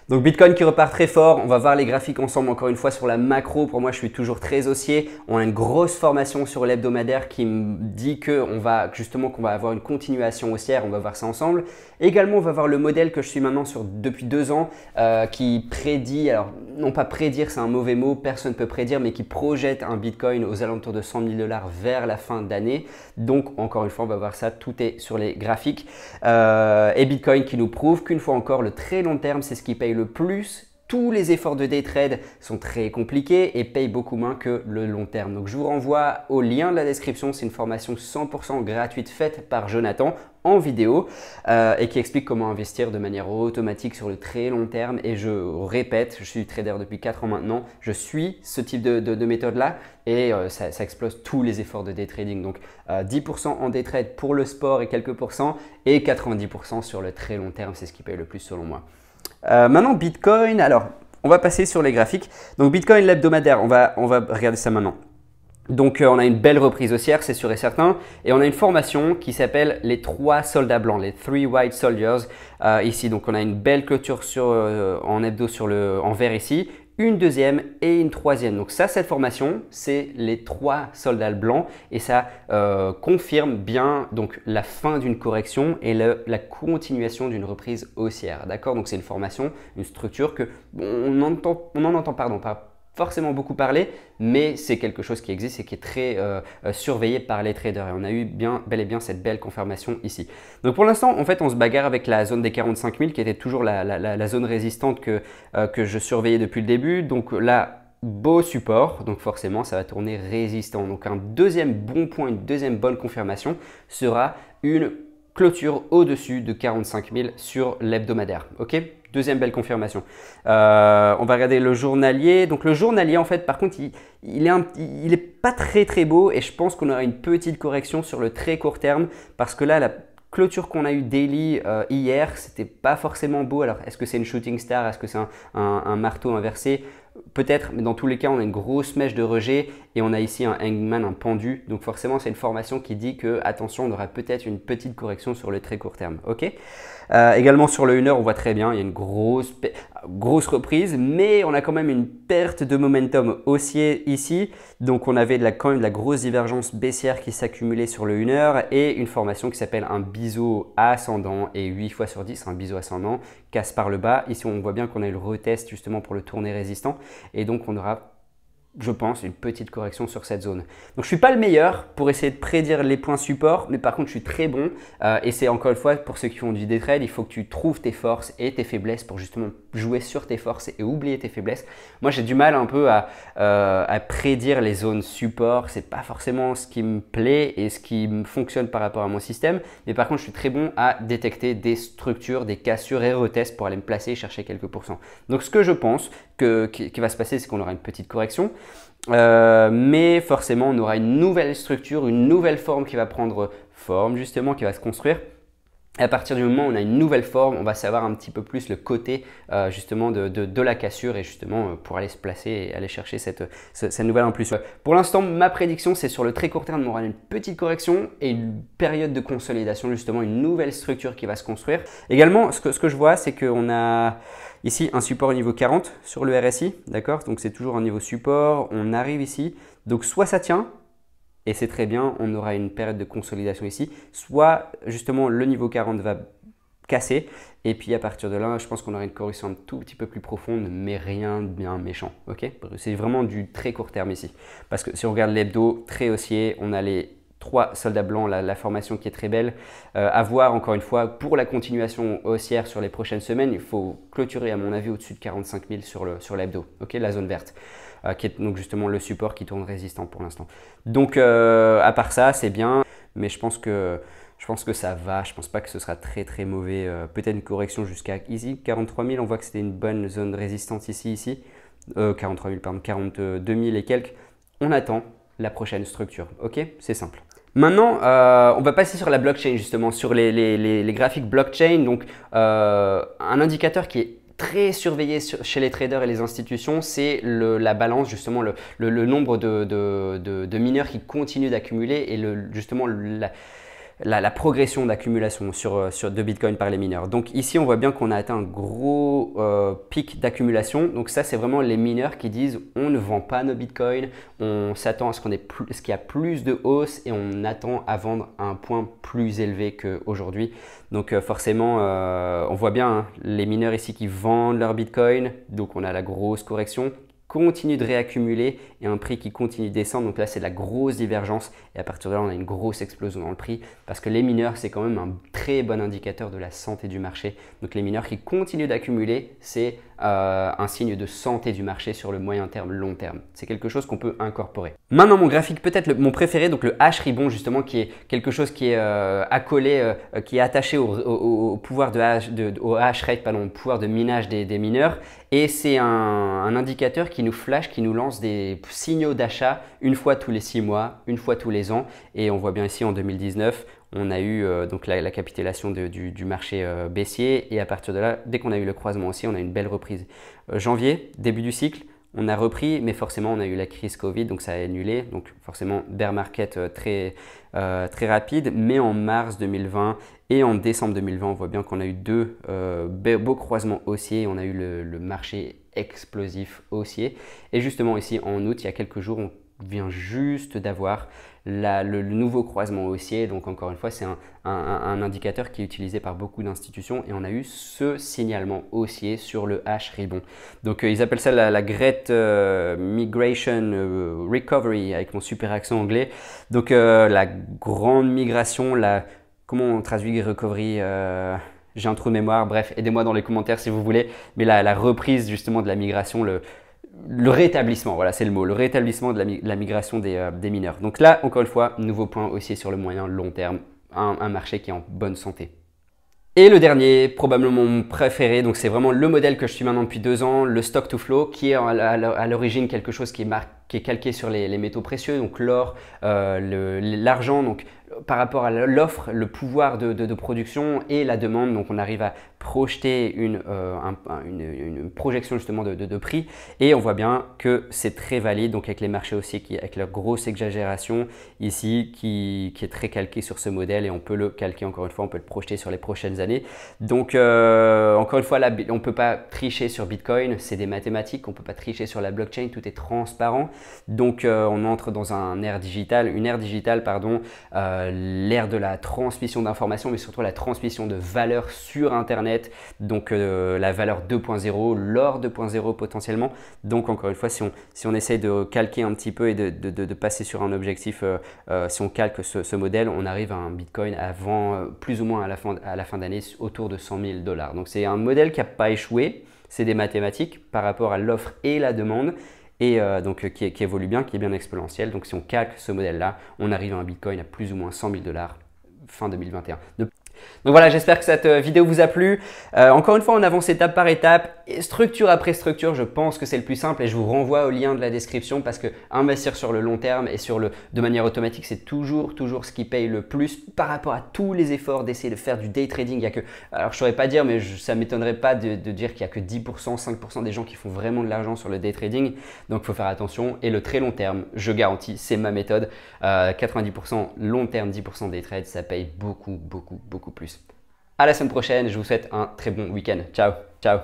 Donc Bitcoin qui repart très fort, on va voir les graphiques ensemble encore une fois sur la macro. Pour moi, je suis toujours très haussier. On a une grosse formation sur l'hebdomadaire qui me dit qu'on va avoir une continuation haussière. On va voir ça ensemble. Également, on va voir le modèle que je suis maintenant depuis 2 ans qui prédit, alors non pas prédire, c'est un mauvais mot, personne ne peut prédire, mais qui projette un Bitcoin aux alentours de 100 000 $ vers la fin d'année. Donc encore une fois, on va voir ça, tout est sur les graphiques. Et Bitcoin qui nous prouve qu'une fois encore, le très long terme, c'est ce qui paye le plus. Tous les efforts de day trade sont très compliqués et payent beaucoup moins que le long terme. Donc je vous renvoie au lien de la description. C'est une formation 100% gratuite faite par Jonathan en vidéo et qui explique comment investir de manière automatique sur le très long terme. Et je répète, je suis trader depuis 4 ans maintenant. Je suis ce type de méthode-là et ça explose tous les efforts de day trading. Donc 10% en day trade pour le sport et quelques pourcents et 90% sur le très long terme. C'est ce qui paye le plus selon moi. Maintenant, Bitcoin, alors on va passer sur les graphiques. Donc Bitcoin, l'hebdomadaire, on va regarder ça maintenant. Donc on a une belle reprise haussière, c'est sûr et certain. Et on a une formation qui s'appelle les 3 soldats blancs, les 3 white soldiers ici. Donc on a une belle clôture en hebdo en vert ici, une deuxième et une troisième. Donc ça, cette formation, c'est les 3 soldats blancs et ça confirme bien donc la fin d'une correction et la continuation d'une reprise haussière. D'accord? Donc c'est une formation, une structure que on en entend pas forcément beaucoup parler, mais c'est quelque chose qui existe et qui est très surveillé par les traders. Et on a eu bel et bien cette belle confirmation ici. Donc pour l'instant, en fait, on se bagarre avec la zone des 45 000 qui était toujours la zone résistante que je surveillais depuis le début. Donc là, beau support, donc forcément, ça va tourner résistant. Donc un deuxième bon point, une deuxième bonne confirmation sera une clôture au-dessus de 45 000 sur l'hebdomadaire. Ok? Deuxième belle confirmation. On va regarder le journalier. Donc le journalier, en fait, par contre, il est pas très beau et je pense qu'on aura une petite correction sur le très court terme parce que là, la clôture qu'on a eu daily hier, c'était pas forcément beau. Alors, est-ce que c'est une shooting star? Est-ce que c'est un marteau inversé? Peut-être, mais dans tous les cas, on a une grosse mèche de rejet et on a ici un hangman, un pendu. Donc forcément, c'est une formation qui dit que, attention, on aura peut-être une petite correction sur le très court terme. Ok. Également sur le 1 heure, on voit très bien, il y a une grosse reprise, mais on a quand même une perte de momentum haussier ici. Donc on avait quand même de la grosse divergence baissière qui s'accumulait sur le 1 heure et une formation qui s'appelle un biseau ascendant et 8 fois sur 10, un biseau ascendant casse par le bas. Ici, on voit bien qu'on a eu le retest justement pour le tourner résistant et donc on aura, je pense, une petite correction sur cette zone. Donc je ne suis pas le meilleur pour essayer de prédire les points support, mais par contre je suis très bon et c'est encore une fois pour ceux qui font du day trade, il faut que tu trouves tes forces et tes faiblesses pour justement jouer sur tes forces et oublier tes faiblesses. Moi j'ai du mal un peu à prédire les zones support, c'est pas forcément ce qui me plaît et ce qui me fonctionne par rapport à mon système, mais par contre je suis très bon à détecter des structures, des cassures et retests pour aller me placer et chercher quelques pourcents. Donc ce que je pense qui va se passer, c'est qu'on aura une petite correction. Mais forcément, on aura une nouvelle structure, une nouvelle forme qui va prendre forme, justement, qui va se construire. Et à partir du moment où on a une nouvelle forme, on va savoir un petit peu plus le côté justement de la cassure et justement pour aller se placer et aller chercher cette nouvelle en plus. Pour l'instant, ma prédiction, c'est sur le très court terme, on aura une petite correction et une période de consolidation, justement une nouvelle structure qui va se construire. Également, ce que je vois, c'est qu'on a ici un support au niveau 40 sur le RSI, d'accord? Donc c'est toujours un niveau support, on arrive ici, donc soit ça tient, et c'est très bien, on aura une période de consolidation ici, soit justement le niveau 40 va casser et puis à partir de là, je pense qu'on aura une correction un tout petit peu plus profonde, mais rien de bien méchant. Ok, c'est vraiment du très court terme ici. Parce que si on regarde l'hebdo très haussier, on a les 3 soldats blancs, la formation qui est très belle. À voir encore une fois, pour la continuation haussière sur les prochaines semaines, il faut clôturer à mon avis au-dessus de 45 000 sur l'hebdo, ok, la zone verte. Qui est donc justement le support qui tourne résistant pour l'instant. Donc à part ça, c'est bien, mais je pense que ça va. Je pense pas que ce sera très mauvais. Peut-être une correction jusqu'à ici, 43 000. On voit que c'était une bonne zone résistante ici. 43 000, pardon, 42 000 et quelques. On attend la prochaine structure. Ok, c'est simple. Maintenant, on va passer sur la blockchain justement, sur les graphiques blockchain. Donc un indicateur qui est très surveillé chez les traders et les institutions, c'est la balance, justement le nombre de mineurs qui continuent d'accumuler et justement la progression d'accumulation de Bitcoin par les mineurs. Donc ici, on voit bien qu'on a atteint un gros pic d'accumulation. Donc ça, c'est vraiment les mineurs qui disent on ne vend pas nos Bitcoins, on s'attend à ce qu'il y a plus de hausse et on attend à vendre à un point plus élevé qu'aujourd'hui. Donc forcément, on voit bien hein, les mineurs ici qui vendent leur Bitcoin. Donc on a la grosse correction, continue de réaccumuler et un prix qui continue de descendre. Donc là, c'est de la grosse divergence et à partir de là, on a une grosse explosion dans le prix parce que les mineurs, c'est quand même un très bon indicateur de la santé du marché. Donc les mineurs qui continuent d'accumuler, c'est un signe de santé du marché sur le moyen terme, long terme. C'est quelque chose qu'on peut incorporer. Maintenant, mon graphique peut-être mon préféré, donc le H-ribbon justement, qui est quelque chose qui est accolé, qui est attaché au pouvoir au hash rate, pardon, au pouvoir de minage des mineurs. Et c'est un indicateur qui nous flash, qui nous lance des signaux d'achat une fois tous les 6 mois, une fois tous les ans. Et on voit bien ici en 2019, on a eu donc la capitulation du marché baissier et à partir de là, dès qu'on a eu le croisement aussi, on a une belle reprise. Janvier, début du cycle, on a repris, mais forcément on a eu la crise Covid, donc ça a annulé. Donc forcément bear market très rapide, mais en mars 2020 et en décembre 2020, on voit bien qu'on a eu deux beaux croisements haussiers. On a eu le marché explosif haussier. Et justement ici en août, il y a quelques jours, on vient juste d'avoir le nouveau croisement haussier. Donc encore une fois, c'est un indicateur qui est utilisé par beaucoup d'institutions et on a eu ce signalement haussier sur le H-ribbon. Donc ils appellent ça la Great Migration Recovery avec mon super accent anglais. Donc la grande migration, comment on traduit recovery j'ai un trou de mémoire, bref, aidez-moi dans les commentaires si vous voulez, mais la reprise justement de la migration, le rétablissement, voilà c'est le mot, le rétablissement de la migration des mineurs. Donc là, encore une fois, nouveau point haussier sur le moyen long terme, un marché qui est en bonne santé. Et le dernier, probablement mon préféré, donc c'est vraiment le modèle que je suis maintenant depuis 2 ans, le stock to flow, qui est à l'origine quelque chose qui est calqué sur les métaux précieux, donc l'or, l'argent, donc par rapport à l'offre, le pouvoir de production et la demande. Donc on arrive à projeter une projection justement de prix et on voit bien que c'est très valide. Donc avec les marchés haussiers avec leur grosse exagération ici qui est très calqué sur ce modèle et on peut le calquer encore une fois, on peut le projeter sur les prochaines années. Donc encore une fois, là, on ne peut pas tricher sur Bitcoin, c'est des mathématiques, on ne peut pas tricher sur la blockchain, tout est transparent. Donc on entre dans une ère digitale, l'ère de la transmission d'informations, mais surtout la transmission de valeur sur Internet, donc la valeur 2.0, l'or 2.0 potentiellement. Donc encore une fois, si on essaye de calquer un petit peu et de passer sur un objectif, si on calque ce modèle, on arrive à un Bitcoin plus ou moins à la fin d'année autour de 100 000 $. Donc c'est un modèle qui n'a pas échoué, c'est des mathématiques par rapport à l'offre et la demande. Et donc qui évolue bien, qui est bien exponentiel. Donc si on calque ce modèle-là, on arrive à un Bitcoin à plus ou moins 100 000 $ fin 2021. Donc voilà, j'espère que cette vidéo vous a plu. Encore une fois, on avance étape par étape, et structure après structure. Je pense que c'est le plus simple et je vous renvoie au lien de la description parce que investir sur le long terme et de manière automatique, c'est toujours ce qui paye le plus par rapport à tous les efforts d'essayer de faire du day trading. Alors je ne saurais pas dire, mais ça ne m'étonnerait pas de dire qu'il n'y a que 10%, 5% des gens qui font vraiment de l'argent sur le day trading. Donc il faut faire attention. Et le très long terme, je garantis, c'est ma méthode. 90% long terme, 10% day trade, ça paye beaucoup plus. À la semaine prochaine, je vous souhaite un très bon week-end. Ciao, ciao.